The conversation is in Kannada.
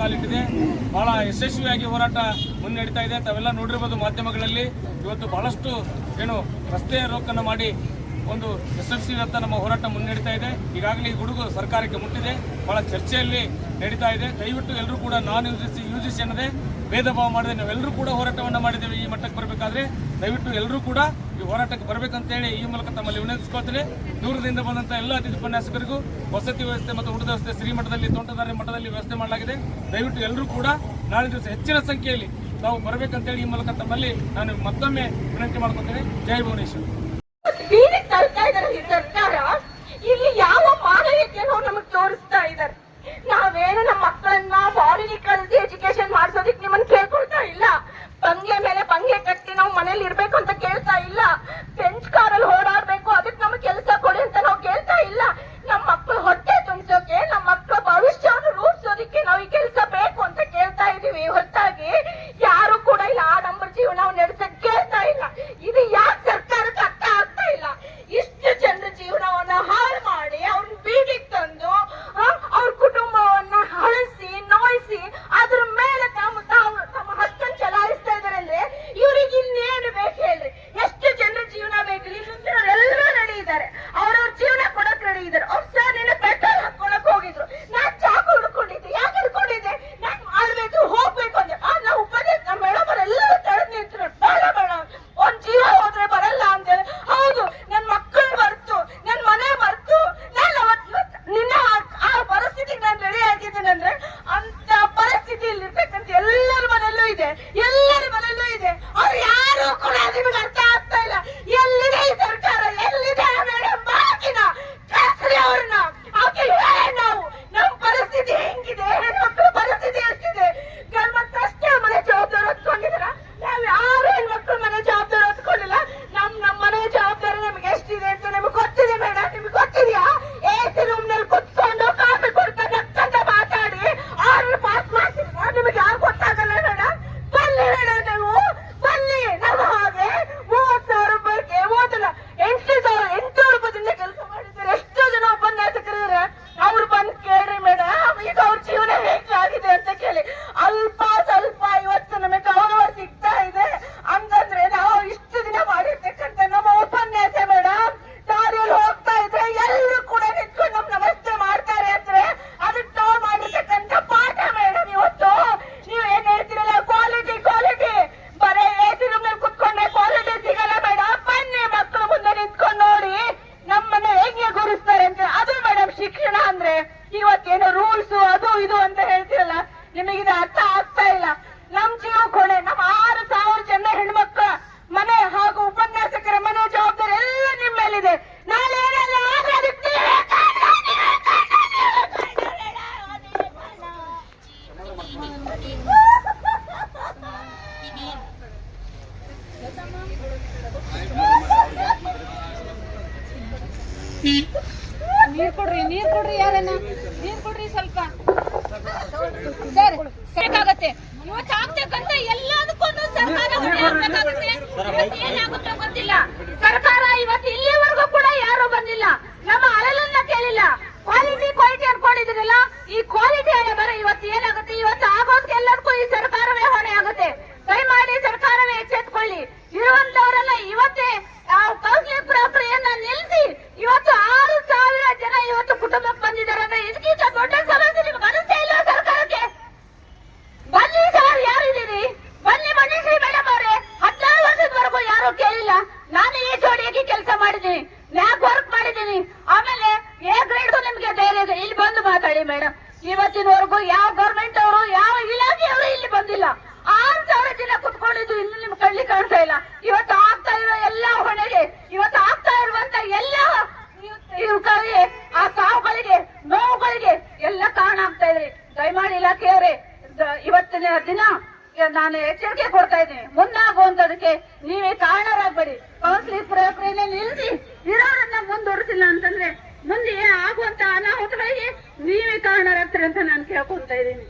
ಕಾಲಿಟ್ಟಿದೆ. ಬಹಳ ಯಶಸ್ವಿಯಾಗಿ ಹೋರಾಟ ಮುನ್ನಡೀತಾ ಇದೆ. ತಾವೆಲ್ಲ ನೋಡಿರ್ಬೋದು ಮಾಧ್ಯಮಗಳಲ್ಲಿ. ಇವತ್ತು ಬಹಳಷ್ಟು ರಸ್ತೆ ರೋಕನ್ನು ಮಾಡಿ ಒಂದು ಯಶಸ್ವಿಯತ್ತ ನಮ್ಮ ಹೋರಾಟ ಮುನ್ನಡೀತಾ ಇದೆ. ಈಗಾಗಲೇ ಈ ಗುಡುಗು ಸರ್ಕಾರಕ್ಕೆ ಮುಟ್ಟಿದೆ, ಬಹಳ ಚರ್ಚೆಯಲ್ಲಿ ನಡೀತಾ ಇದೆ. ದಯವಿಟ್ಟು ಎಲ್ಲರೂ ಕೂಡ ನಾನ್ ಯುಜಿಸಿ ಅನ್ನದೇ ಭೇದ ಭಾವ ಮಾಡದೆ ನಾವೆಲ್ಲರೂ ಕೂಡ ಹೋರಾಟವನ್ನು ಮಾಡಿದ್ದೇವೆ. ಈ ಮಟ್ಟಕ್ಕೆ ಬರಬೇಕಾದ್ರೆ ದಯವಿಟ್ಟು ಎಲ್ಲರೂ ಕೂಡ ಈ ಹೋರಾಟಕ್ಕೆ ಬರಬೇಕಂತೇಳಿ ಈ ಮೂಲಕ ತಮ್ಮಲ್ಲಿ ವಿನಂತಿಸ್ಕೊಳ್ತೇನೆ. ದೂರದಿಂದ ಬಂದಂಥ ಎಲ್ಲ ಅತಿಥಿ ಉಪನ್ಯಾಸಕರಿಗೂ ವಸತಿ ವ್ಯವಸ್ಥೆ ಮತ್ತು ಊಟದ ವ್ಯವಸ್ಥೆ ಶ್ರೀಮಠದಲ್ಲಿ, ತೋಂಟದಾರ್ಯ ಮಠದಲ್ಲಿ ವ್ಯವಸ್ಥೆ ಮಾಡಲಾಗಿದೆ. ದಯವಿಟ್ಟು ಎಲ್ಲರೂ ಕೂಡ ನಾಳೆ ದಿವಸ ಹೆಚ್ಚಿನ ಸಂಖ್ಯೆಯಲ್ಲಿ ತಾವು ಬರಬೇಕಂತೇಳಿ ಈ ಮೂಲಕ ತಮ್ಮಲ್ಲಿ ನಾನು ಮತ್ತೊಮ್ಮೆ ವಿನಂತಿ ಮಾಡ್ಕೊತೇನೆ. ಜೈ ಭುವನೇಶ್ವರ್. ಸರ್ಕಾರ ಇಲ್ಲಿ ಯಾವ ಮಾನವೀಯತೆಯನ್ನು ನಮಗೆ ತೋರಿಸ್ತಾ ಇದ್ದಾರೆ. ನಾವೇನು ನಮ್ಮ ಮಕ್ಕಳನ್ನ ಫಾರಿನ್ ಕಳಿಸಿ ಎಜುಕೇಶನ್ ಮಾಡಿಸೋದಿಕ್ ನಿಮ್ಮನ್ನ ಕೇಳ್ಕೊಳ್ತಾ ಇಲ್ಲ. ಬಂಗ್ಲೆ ಮೇಲೆ ಬಂಗ್ಲೆ ಕಟ್ಟಿ ನಾವು ಮನೇಲಿ ಇರ್ಬೇಕು ಅಂತ ಕೇಳ್ತಾ ಇಲ್ಲ. ಬೆಂಚ್ ಕಾರಲ್ಲಿ ಓಡಾಡ್ಬೇಕು ಅದಕ್ಕೆ ನಮಗೆ ಕೆಲಸ ಕೊಡಿ ಅಂತ ನಾವು ಕೇಳ್ತಾ ಇಲ್ಲ. ನಮ್ಮ ಮಕ್ಕಳು ಹೊಟ್ಟೆ ತುಂಬಿಸೋಕೆ, ನಮ್ಮ ಮಕ್ಕಳ ಭವಿಷ್ಯವನ್ನು ರೂಪಿಸೋದಿಕ್ಕೆ ನಾವು ಈ ಕೆಲಸ ಬೇಕು ಅಂತ ಕೇಳ್ತಾ ಇದೀವಿ. ಹೊರತಾಗಿ ಯಾರು ಕೂಡ ಇಲ್ಲ ಆಡಂಬರ ಜೀವನ ನಡೆಸಕ್ ಕೇಳ್ತಾ ಇಲ್ಲ. ಇದು ಯಾಕೆ ಸರ್ಕಾರಕ್ಕೆ ಅರ್ಥ ಆಗ್ತಾ ಇಲ್ಲ? ಇಷ್ಟು ಜನರ ಜೀವನವನ್ನ ಹಾಳು ಮಾಡಿ ಅವ್ರನ್ನ ಬೀದಿಗೆ ತಂದು ಅವ್ರ ಕುಟುಂಬವನ್ನ ಹಳಸಿ ನೋಯಿಸಿ ಅದ್ರ ಮೇಲೆ ತಮ್ಮ ಹಕ್ಕನ್ನು ಚಲಾಯಿಸ್ತಾ ಇದಾರೆ ಅಂದ್ರೆ ಇವ್ರಿಗೆ ಇನ್ನೇನು ಬೇಕು ಹೇಳ್ರಿ? ಎಷ್ಟು ಜನರ ಜೀವನ ಬೇಕು? ಎಲ್ಲರೂ ರೆಡಿ ಇದ್ದಾರೆ, ಅವ್ರವ್ರ ಜೀವನ ಕೊಡಕ್ ರೆಡಿ ಇದ್ದಾರೆ. ಅವ್ರ ಸರ್ ನಿನ್ನ ಪೆಟ್ರೋಲ್ ಹಾಕೊಳಕ್ ಹೋಗಿದ್ರು, ನಾನ್ ಚಾಕು ಹಿಡ್ಕೊಂಡಿದ್ದೆ. ಯಾಕೆ ಹಿಡ್ಕೊಂಡಿದ್ದೆ? ನಾನ್ ಮಾಡ್ಬೇಕು ಹೋಗ್ಬೇಕು ಅಂದೆ. ನಾವು ಉಪದೇಶ ನಮ್ಮ ಮೇಡಮ್ ಎಲ್ಲರೂ ತಡೆದ್ ನಿಂತರು. ಬೇಡ ಬೇಡ, ಒಂದ್ ಜೀವ ಹೋದ್ರೆ ಬರಲ್ಲ ಅಂತೇಳಿ. ಹೌದು, ನನ್ ಮಕ್ಕಳು ಬರ್ತು, ನನ್ ಮನೆ ಬರ್ತು, ನಾನು ನಿನ್ನ ಆ ಪರಿಸ್ಥಿತಿಗೆ ನಾನು ರೆಡಿ ಆಗಿದ್ದೇನೆ ಅಂದ್ರೆ ಅಂತ ಪರಿಸ್ಥಿತಿ ಇಲ್ಲಿ ಇರ್ಬೇಕಂತ ಎಲ್ಲರ ಮನೆಯಲ್ಲೂ ಇದೆ, ಎಲ್ಲರ ಮನೆಯಲ್ಲೂ ಇದೆ. ಅವ್ರು ಯಾರು ಕೂಡ ನಿಮಗೆ ಅರ್ಥ ಆಗ್ತಾ ಇಲ್ಲ. ಎಲ್ಲಿದೆ ಈ ಸರ್ಕಾರ? ಎಲ್ಲಿದೆ ಮೇಡಮ್? ಬಾಕಿನ ಕಸ್ರಿ ಅವ್ರನ್ನ ಆಕೆ ನಾವು ನಮ್ಮ ಪರಿಸ್ಥಿತಿ ಹೆಂಗಿದೆ, ಹೆಣ್ಮಕ್ಳ ಪರಿಸ್ಥಿತಿ ಎಷ್ಟಿದೆ? ಗಂಡ್ಮಕ್ಳಷ್ಟೇ ಮನೆ ಜವಾಬ್ದಾರಿ ಹೊತ್ಕೊಂಡಿದಾರ. ನಾವ್ ಯಾರು ಹೆಣ್ಮಕ್ಳು ಮನೆ ಜವಾಬ್ದಾರಿ ಹೊತ್ಕೊಂಡಿಲ್ಲ. ನಮ್ಮ ಮನೆ ಜವಾಬ್ದಾರಿ ನಮ್ಗೆ ಎಷ್ಟಿದೆ ಅಂತ ನಿಮ್ಗೆ ಗೊತ್ತಿದೆ ಮೇಡಮ್? ನಿಮ್ಗೆ ಗೊತ್ತಿದ್ಯಾ? ಎಸಿ ರೂಮ್ ನಲ್ಲಿ ಕುತ್ಕೊಂಡು ಕಾಫಿ ಕೊಡ್ಕೊಂಡು ನಕ್ಕಂತ ಮಾತಾಡಿ ಆರ್ಡರ್ ಪಾಸ್ ಮಾಡ್ತೀವಿ. ನಿಮಗೆ ಯಾರು ಗೊತ್ತಾಗಲ್ಲ ಮೇಡಮ್? ಬನ್ನಿ ಮೇಡಮ್, ನೀವು ಬನ್ನಿ. ನಮ್ಮ ಹಾಗೆ 30,000 ರೂಪಾಯಿಗೆ ಓದಲ್ಲ 8,800 ರೂಪಾಯಿಂದ ಕೆಲಸ ಮಾಡಿದ್ದಾರೆ. ಎಷ್ಟೋ ಜನ ಉಪನ್ಯಾಸಕರಿದ್ದಾರೆ. ಅವ್ರು ಬಂದು ಕೇಳ್ರಿ ಮೇಡಮ್, ಈಗ ಅವ್ರ ಜೀವನ ಹೇಗಾಗಿದೆ ಅಂತ ಕೇಳಿ. ಅಲ್ಪ ಸ್ವಲ್ಪ ಇವತ್ತು ನಮಗೆ ಗೌರವ ಸಿಗ್ತಾ ಇದೆ ಅಂತಂದ್ರೆ ನಾವು ಇಷ್ಟು ದಿನ ಮಾಡಿರ್ತಕ್ಕಂಥ ನಮ್ಮ ಉಪನ್ಯಾಸ ಮೇಡಮ್ ದಾರಿಯಲ್ಲಿ ಹೋಗ್ತಾ ಇದ್ರೆ ಎಲ್ಲರೂ ಕೂಡ ನಿಂತ್ಕೊಂಡು ನಮ್ ನಮಸ್ತೆ ಮಾಡ್ತಾರೆ ಅಂದ್ರೆ ಅದಕ್ಕೆ ನಾವು ಮಾಡಿರ್ತಕ್ಕಂಥ ಪಾಠ ಮೇಡಮ್. ಇವತ್ತು ನೀವು ಏನ್ ಹೇಳ್ತೀರಲ್ಲ, ಕ್ವಾಲಿಟಿ ಕ್ವಾಲಿಟಿ, ಬರೀ ಎಸಿ ರೂಮ್ ನಲ್ಲಿ ಕುತ್ಕೊಂಡೆ ಕ್ವಾಲಿಟಿ ಸಿಗಲ್ಲ ಮೇಡಮ್. ಬನ್ನಿ ಮಕ್ಕಳು ಮುಂದೆ ನಿಂತ್ಕೊಂಡು ನೋಡಿ ನಮ್ಮನ್ನ ಹೇಗೆ ಗುರುಸ್ತಾರೆ ಅಂತ. ಅದು ಮೇಡಮ್ ಶಿಕ್ಷಣ ಅಂದ್ರೆ. ಇವತ್ತೇನು ರೂಲ್ಸ್ ಅದು ಇದು ಅಂತ ಹೇಳ್ತೀರಲ್ಲ, ನಿಮಗಿದು ಅರ್ಥ ಆಗ್ತಾ ಇಲ್ಲ. ನಮ್ ಜೀವ ಕೊಡೆ, ನಮ್ಮ 6,000 ಜನ ಹೆಣ್ಮಕ್ಳ ಮನೆ ಹಾಗೂ ಉಪನ್ಯಾಸಕರ ಮನೆ ಜವಾಬ್ದಾರಿ ಎಲ್ಲ ನಿಮ್ಮ ಮೇಲಿದೆ. ನಾಳೆ ಏನೆಲ್ಲ ಆದ್ರೆ ಅದಕ್ಕೆ ನೀರ್ ಕೊಡ್ರಿ ಯಾರನ್ನ ನೀರ್ ಕೊಡ್ರಿ ಸ್ವಲ್ಪ ಸರ್. ಸಾಕಾಗತ್ತೆ ಇವತ್ತು ಆಗ್ತಕ್ಕಂತ ಎಲ್ಲದಕ್ಕೊಂದು ಸರ್ಕಾರ ಹೊಣೆಯಾಗಬೇಕಾಗುತ್ತೆ. ಏನಾಗುತ್ತೋ ಗೊತ್ತಿಲ್ಲ. ಸರ್ಕಾರ ಇವತ್ತು ಇಲ್ಲಿವರೆಗೂ ಕೂಡ ಯಾರು ಬಂದಿಲ್ಲ, ನಮ್ಮ ಅಳಲನ್ನ ಕೇಳಿಲ್ಲ. ಕ್ವಾಲಿಟಿ ಕ್ವಾಲಿಟಿ ಅನ್ಕೊಂಡಿದ್ರಲ್ಲ, ಈ ಕ್ವಾಲಿಟಿ ಹಣೆ ಬರ ಇವತ್ತು ಏನಾಗುತ್ತೆ? ಇವತ್ತು ಆಗೋದಕ್ಕೆಲ್ಲದಕ್ಕೂ ಈ ಸರ್ಕಾರವೇ ಹೊಣೆ ಆಗುತ್ತೆ. ದಯಮಾಡಿ ಸರ್ಕಾರವೇ ಎಚ್ಚೆತ್ಕೊಳ್ಳಿ. ಇರುವಂತವರೆಲ್ಲ ಇವತ್ತೇ ಕೌನ್ಸಿಲಿಂಗ್ ಪ್ರಕ್ರಿಯೆಯನ್ನ ನಿಲ್ಲಿಸಿ ಇವತ್ತು 6,000 ಜನ ಇವತ್ತು ಕುಟುಂಬಕ್ಕೆ ಬಂದಿದ್ದಾರೆ ಅಂದ್ರೆ ಇದಕ್ಕಿಂತ ದೊಡ್ಡ ಸಮಸ್ಯೆ ನಿಮ್ಗೆ ಅನಿಸ್ತಾ ಇಲ್ಲ ಸರ್ಕಾರಕ್ಕೆ? ಬನ್ನಿ ಸರ್, ಯಾರಿದ್ದೀರಿ? ಬನ್ನಿ ಮನೀಶ್ರೀ ಮೇಡಮ್ ಅವರೇ. 16 ವರ್ಷದವರೆಗೂ ಯಾರು ಕೇಳಿಲ್ಲ. ನಾನು ಈ ಜೋಡಿಯಾಗಿ ಕೆಲಸ ಮಾಡಿದ್ದೀನಿ, ಲ್ಯಾಬ್ ವರ್ಕ್ ಮಾಡಿದ್ದೀನಿ. ಆಮೇಲೆ ಎ ಗ್ರೇಡ್ ನಿಮ್ಗೆ ಧೈರ್ಯ ಇದೆ, ಇಲ್ಲಿ ಬಂದು ಮಾತಾಡಿ ಮೇಡಮ್. ಇವತ್ತಿನವರೆಗೂ ಯಾವ ಗವರ್ಮೆಂಟ್ ಅವರು ಯಾವ ಇಲಾಖೆಯವರು ಇಲ್ಲಿ ಬಂದಿಲ್ಲ. 6,000 ಜನ ಕುತ್ಕೊಂಡಿದ್ದು ಇನ್ನು ನಿಮ್ ಕಳ್ಳಿ ಕಾಣ್ತಾ ಇಲ್ಲ. ಇವತ್ತು ಆಗ್ತಾ ಇರೋ ಎಲ್ಲ ಹೊಣೆಗೆ, ಇವತ್ತು ಆಗ್ತಾ ಇರುವಂತ ಎಲ್ಲ ಇವುಗಳಿಗೆ, ಆ ಸಾವುಗಳಿಗೆ, ನೋವುಗಳಿಗೆ ಎಲ್ಲ ಕಾರಣ ಆಗ್ತಾ ಇದೆ. ದಯಮಾಡಿ ಇಲಾಖೆಯವರೇ, ಇವತ್ತಿನ ದಿನ ನಾನು ಎಚ್ಚರಿಕೆ ಕೊಡ್ತಾ ಇದ್ದೀನಿ. ಮುಂದಾಗುವಂತದಕ್ಕೆ ನೀವೇ ಕಾರಣರಾಗಬೇಡಿ. ಕೌನ್ಸಿಲಿಂಗ್ ಪ್ರಕ್ರಿಯೆ ನಿಲ್ಲಿಸಿ ಇರೋರನ್ನ ಮುಂದೂಡಿಸಿಲ್ಲ ಅಂತಂದ್ರೆ ಮುಂದೆ ಆಗುವಂತ ಅನಾಹುತಗಳಿಗೆ ನೀವೇ ಕಾರಣರಾಗ್ತೀರಿ ಅಂತ ನಾನು ಕೇಳ್ಕೊಂತ ಇದ್ದೀನಿ.